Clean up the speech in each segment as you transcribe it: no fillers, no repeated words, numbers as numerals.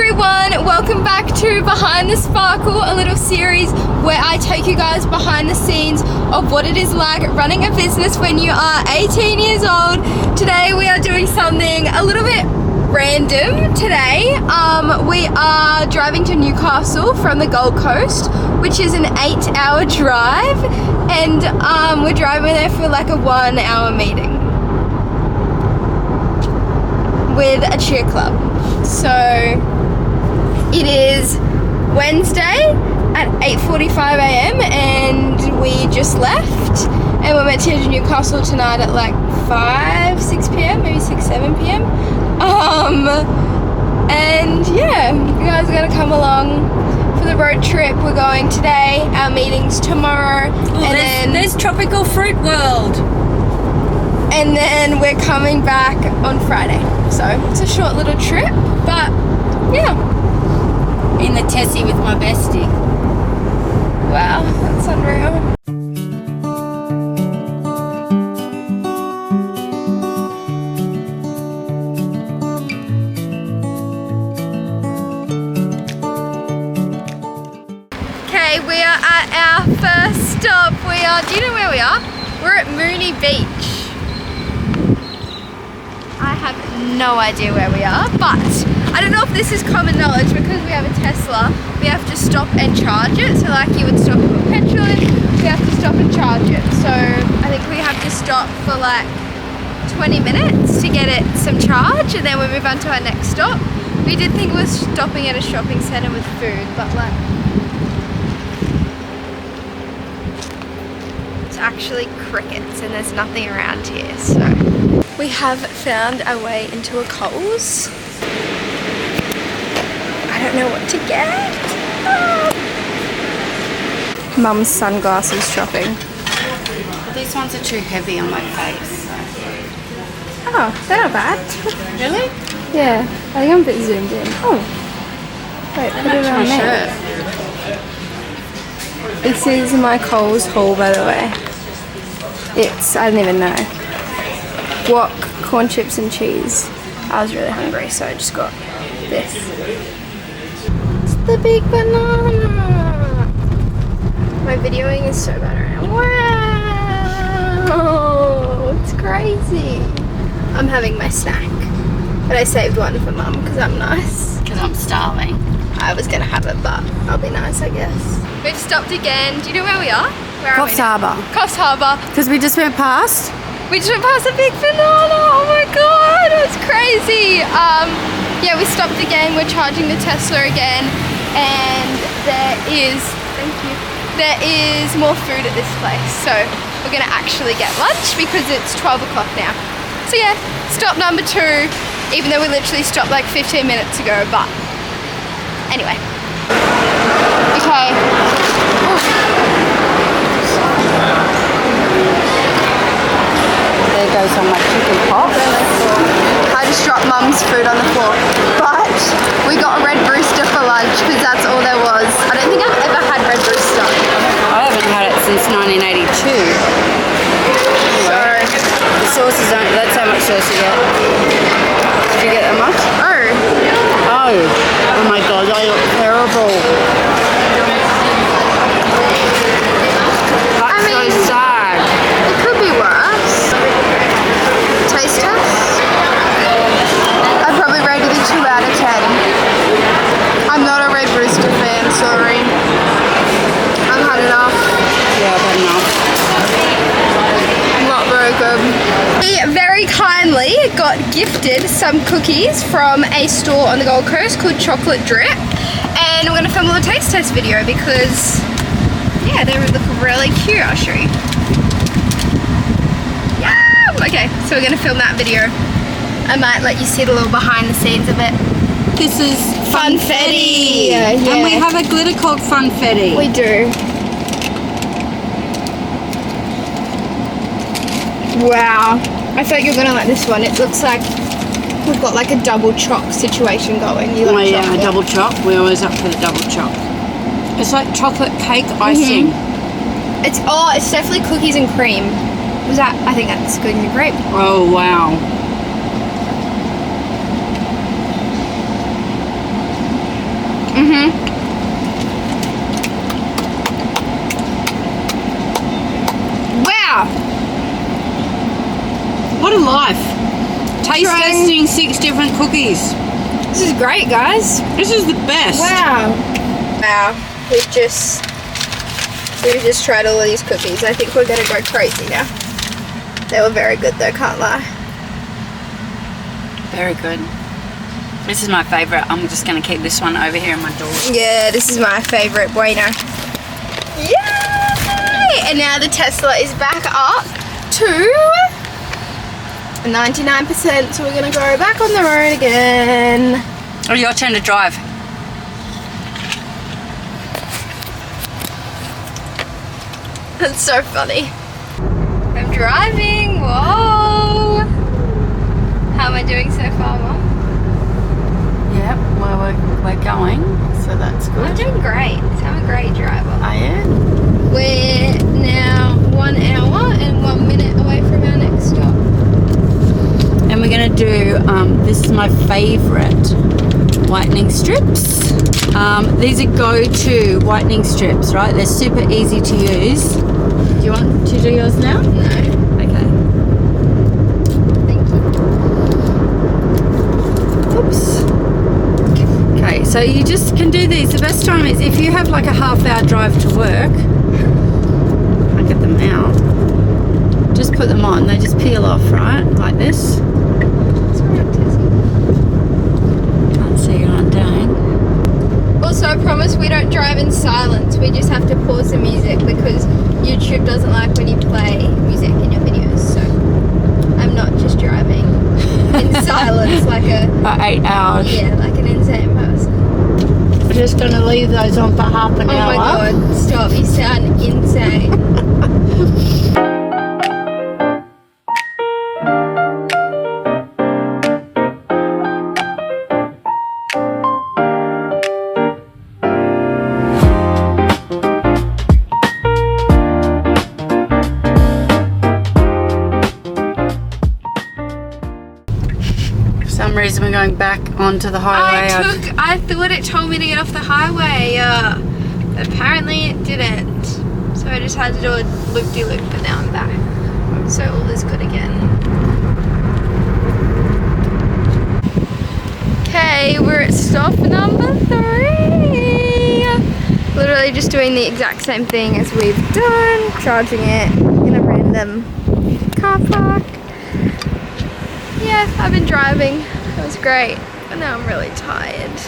everyone, welcome back to Behind the Sparkle, a little series where I take you guys behind the scenes of what it is like running a business when you are 18 years old. Today we are doing something a little bit random today. We are driving to Newcastle from the Gold Coast, which is an 8-hour drive, and we're driving there for like a 1-hour meeting with a cheer club. So it is Wednesday at 8:45 a.m. and we just left, and we're meant to head to Newcastle tonight at like 6 p.m, maybe 7 p.m. And yeah, you guys are gonna come along for the road trip. We're going today, our meeting's tomorrow, and there's Tropical Fruit World. And then we're coming back on Friday. So it's a short little trip, but yeah. In the Tessie with my bestie. Wow, that's unreal. Okay, we are at our first stop. Do you know where we are? We're at Mooney Beach. I have no idea where we are, but I don't know if this is common knowledge. Because we have a Tesla, we have to stop and charge it. So like you would stop and put petrol in, we have to stop and charge it. So I think we have to stop for like 20 minutes to get it some charge, and then we move on to our next stop. We did think we were stopping at a shopping centre with food, but like it's actually crickets and there's nothing around here. So we have found our way into a Coles. I don't know what to get. Mum's sunglasses shopping. These ones are too heavy on my face. Oh, they're not bad. Really? Yeah, I think I'm a bit zoomed in. Oh, wait, put it on there. This is my Coles haul, by the way. I don't even know. Guac, corn chips and cheese. I was really hungry, so I just got this. It's the big banana. My videoing is so bad right now. Wow, it's crazy. I'm having my snack, but I saved one for Mum because I'm nice. Because I'm starving. I was gonna have it, but I'll be nice, I guess. We've stopped again. Do you know where we are? Coffs Harbour. Coffs Harbour. Because we just went past. We just went past a big banana. Oh my god, it was crazy. Yeah, we stopped again. We're charging the Tesla again, and there is more food at this place. So we're gonna actually get lunch because it's 12 o'clock now. So yeah, stop number 2, even though we literally stopped like 15 minutes ago, but anyway. Okay. There goes all my chicken pot. I just dropped Mum's food on the floor, but we got a Red Rooster for lunch because that's all there was. I don't think I've ever had Red Rooster. I haven't had it since 1982. Anyway, the sauces don't, that's how much sauce you get. Did you get that much? Oh my god, they look terrible. That's so sad. It could be worse. Taste test? I'd probably rate it a 2 out of 10. I'm not a Red Rooster fan, sorry. I've had enough. Yeah, I've had enough. Not very good. We very kindly got gifted some cookies from a store on the Gold Coast called Chocolate Drip, and we're going to film a little taste test video because yeah, they look really cute. I'll show you. Yeah! Okay, so we're going to film that video. I might let you see the little behind the scenes of it. This is Funfetti. Yeah. And we have a glitter called Funfetti. We do. Wow. I thought you were going to like this one. It looks like we've got like a double choc situation going. You like chocolate? Double choc. We're always up for the double choc. It's like chocolate cake icing. It's definitely cookies and cream. I think that's cookies and cream. Oh wow. Wow. What a life. Taste Trying- testing 6 different cookies. This is great, guys. This is the best. Wow. Wow. We've just tried all of these cookies. I think we're gonna go crazy now. They were very good though, can't lie. Very good. This is my favourite. I'm just going to keep this one over here in my door. Yeah, this is my favourite bueno. Yay! And now the Tesla is back up to 99%, so we're gonna go back on the road again. Oh, your turn to drive. That's so funny. I'm driving. Whoa! How am I doing so far, Mum? Yep, well, we're going, so that's good. I'm doing great. I'm a great driver. Are you? We're now 1 hour and 1 minute away from our next stop. And we're going to do, this is my favourite, whitening strips. These are go-to whitening strips, right? They're super easy to use. Do you want to do yours now? No. Okay. Thank you. Oops. Okay, so you just can do these. The best time is if you have like a half-hour drive to work. I get them out. Just put them on. They just peel off, right? Like this. That's all right, Tessie. Can't see what I'm doing. Also, I promise we don't drive in silence. We just have to pause the music because YouTube doesn't like when you play music in your videos. So I'm not just driving in silence like a 8 hours. yeah, like an insane person. We're just going to leave those on for half an hour. Oh my god, stop! You sound insane. For some reason we're going back onto the highway. I thought it told me to get off the highway, but apparently it didn't. So I just had to do a loop-de-loop, but now I'm back. So all is good again. Okay, we're at stop number 3. Literally just doing the exact same thing as we've done, charging it in a random car park. Yeah, I've been driving. It was great, but now I'm really tired.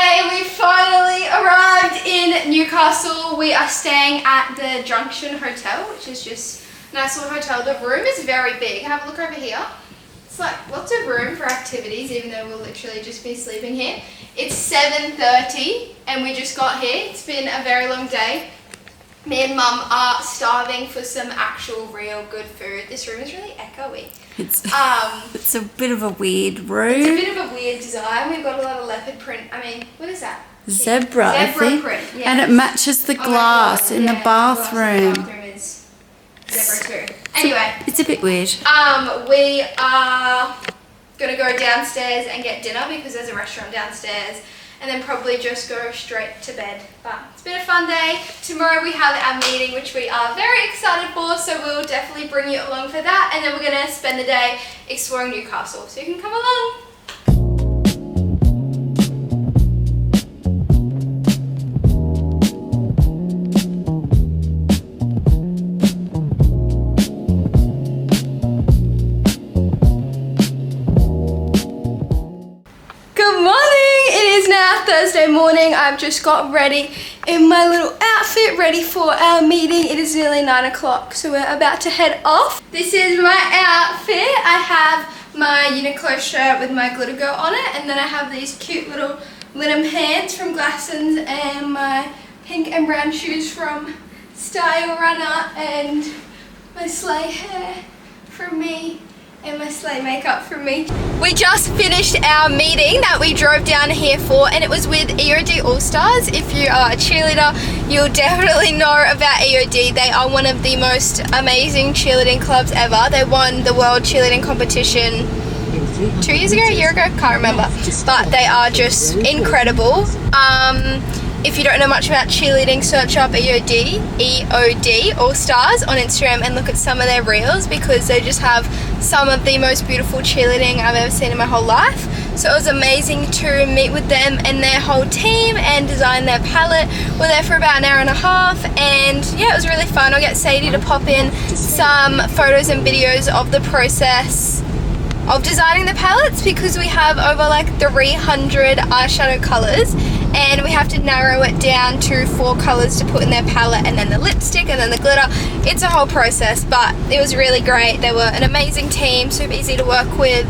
Hey, we finally arrived in Newcastle. We are staying at the Junction Hotel, which is just a nice little hotel. The room is very big. Have a look over here. It's like lots of room for activities, even though we'll literally just be sleeping here. It's 7:30 and we just got here. It's been a very long day. Me and Mum are starving for some actual real good food. This room is really echoey. It's a bit of a weird room. It's a bit of a weird design. We've got a lot of leopard print. I mean, what is that? Zebra, I Zebra think. print, yes. And it matches the Oh my glass God, in yeah, the bathroom. The bathroom is zebra too. Anyway, It's a bit weird. we are gonna go downstairs and get dinner because there's a restaurant downstairs, and then probably just go straight to bed. But it's been a fun day. Tomorrow we have our meeting, which we are very excited for, so we'll definitely bring you along for that, and then we're gonna spend the day exploring Newcastle, so you can come along. Thursday morning. I've just got ready in my little outfit, ready for our meeting. It is nearly 9 o'clock, so we're about to head off. This is my outfit. I have my Uniqlo shirt with my glitter girl on it, and then I have these cute little linen pants from Glassons and my pink and brown shoes from Style Runner and my sleigh hair from me And my sleigh makeup from me. We just finished our meeting that we drove down here for, and it was with EOD All-Stars. If you are a cheerleader, you'll definitely know about EOD. They are one of the most amazing cheerleading clubs ever. They won the World Cheerleading Competition 2 years ago, a year ago, can't remember. But they are just incredible. If you don't know much about cheerleading, search up EOD All-Stars on Instagram and look at some of their reels, because they just have some of the most beautiful cheerleading I've ever seen in my whole life. So it was amazing to meet with them and their whole team and design their palette. We're there for about an hour and a half, and yeah, it was really fun. I'll get Sadie to pop in some photos and videos of the process of designing the palettes, because we have over like 300 eyeshadow colors, and we have to narrow it down to 4 colors to put in their palette, and then the lipstick, and then the glitter. It's a whole process, but it was really great. They were an amazing team, super easy to work with.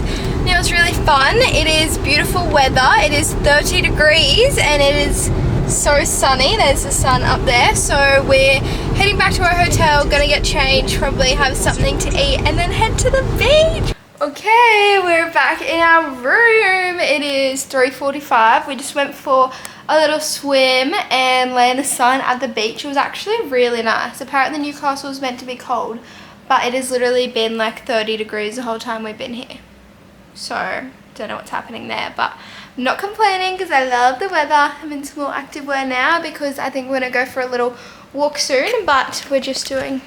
It was really fun. It is beautiful weather. It is 30 degrees and it is so sunny. There's the sun up there. So we're heading back to our hotel, gonna get changed, probably have something to eat, and then head to the beach. Okay, we're back in our room. It is 3:45. We just went for a little swim and lay in the sun at the beach. It was actually really nice. Apparently Newcastle was meant to be cold, but it has literally been like 30 degrees the whole time we've been here. So, don't know what's happening there, but I'm not complaining because I love the weather. I'm in small active wear now because I think we're gonna go for a little walk soon, but we're just doing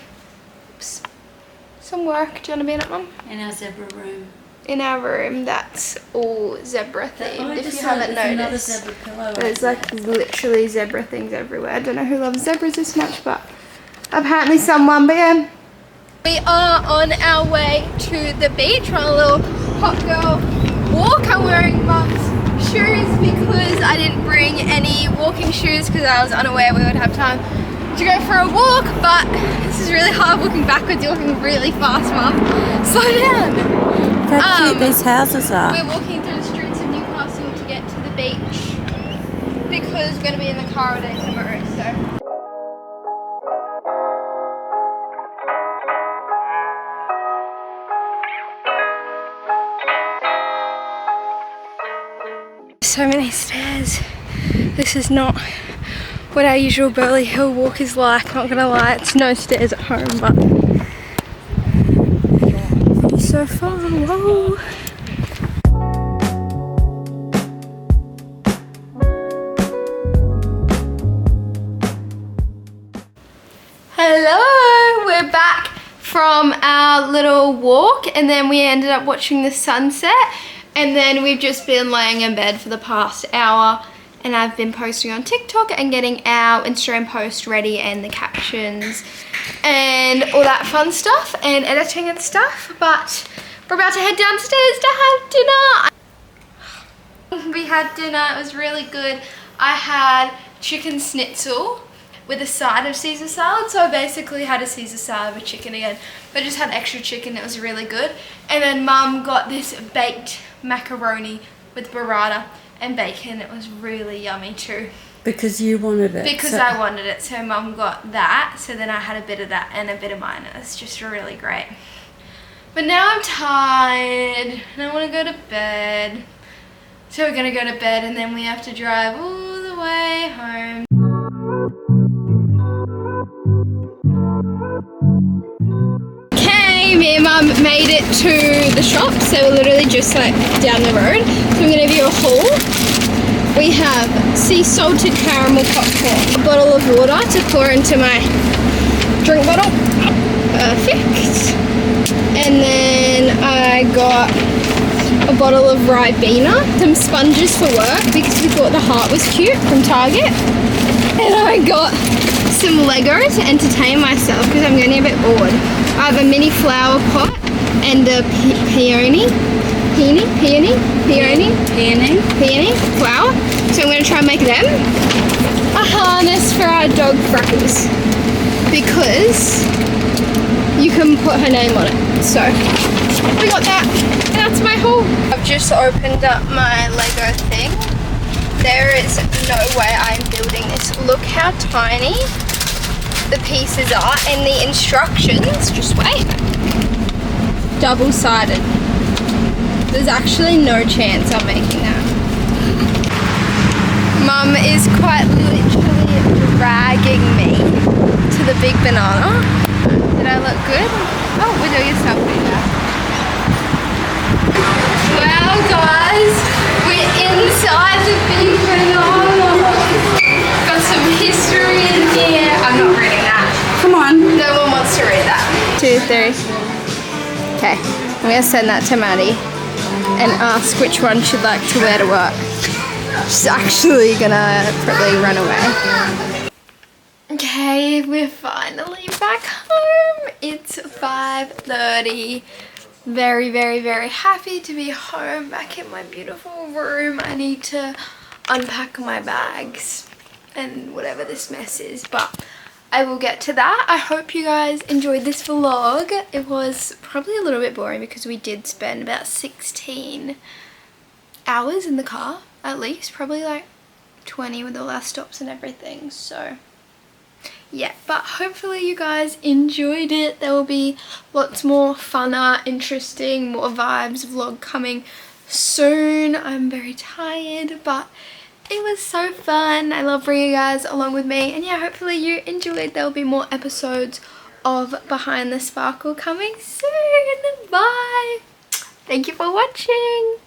some work. Do you want to be in it, Mum? In our zebra room. In our room, that's all zebra themed, if you haven't noticed. Zebra pillow. There's like literally zebra things everywhere. I don't know who loves zebras this much, but apparently someone. But yeah, we are on our way to the beach. We're on a little hot girl walk. I'm wearing Mum's shoes because I didn't bring any walking shoes because I was unaware we would have time to go for a walk, but this is really hard walking backwards. You're walking really fast, Mum. Slow down. How cute these houses are. We're walking through the streets of Newcastle to get to the beach because we're going to be in the car all day tomorrow, so. So many stairs. This is not what our usual Burley Hill walk is like, not gonna lie. It's no stairs at home, but so far. Whoa. Hello, we're back from our little walk, and then we ended up watching the sunset, and then we've just been laying in bed for the past hour, and I've been posting on TikTok and getting our Instagram post ready and the captions and all that fun stuff and editing and stuff. But we're about to head downstairs to have dinner. We had dinner, it was really good. I had chicken schnitzel with a side of Caesar salad. So I basically had a Caesar salad with chicken again, but I just had extra chicken. It was really good. And then Mum got this baked macaroni with burrata and bacon. It was really yummy too. Because you wanted it. Because I wanted it. So Mum got that. So then I had a bit of that and a bit of mine. It was just really great. But now I'm tired and I want to go to bed. So we're going to go to bed and then we have to drive all the way home. Okay, me and Mum made it to the shop. So we're literally just like down the road. So I'm going to give you a haul. We have sea salted caramel popcorn, a bottle of water to pour into my drink bottle. Perfect. And then I got a bottle of Ribena, some sponges for work because we thought the heart was cute from Target. And I got some Lego to entertain myself because I'm getting a bit bored. I have a mini flower pot and a peony flower. So I'm going to try and make them a harness for our dog Freckles because you can put her name on it. So we got that, and that's my haul. I've just opened up my Lego thing. There is no way I'm building this. Look how tiny the pieces are, and the instructions, just wait. double-sided. There's actually no chance I'm making that. Mum is quite literally dragging me to the big banana. Did I look good? Oh, we're doing a selfie now. Well, guys, we're inside the big banana. Got some history in here. I'm not reading that. Come on. No one wants to read that. 2, 3. Okay, I'm gonna send that to Maddie and ask which one she'd like to wear to work. She's actually gonna probably run away. Okay, we're finally back home. It's 5:30. Very, very, very happy to be home, back in my beautiful room. I need to unpack my bags and whatever this mess is, but I will get to that. I hope you guys enjoyed this vlog. It was probably a little bit boring because we did spend about 16 hours in the car, at least. Probably like 20 with all our stops and everything. So yeah, but hopefully you guys enjoyed it. There will be lots more funner, interesting, more vibes vlog coming soon. I'm very tired, but it was so fun. I love bringing you guys along with me, and yeah, hopefully you enjoyed. There will be more episodes of Behind the Sparkle coming soon. Bye. Thank you for watching.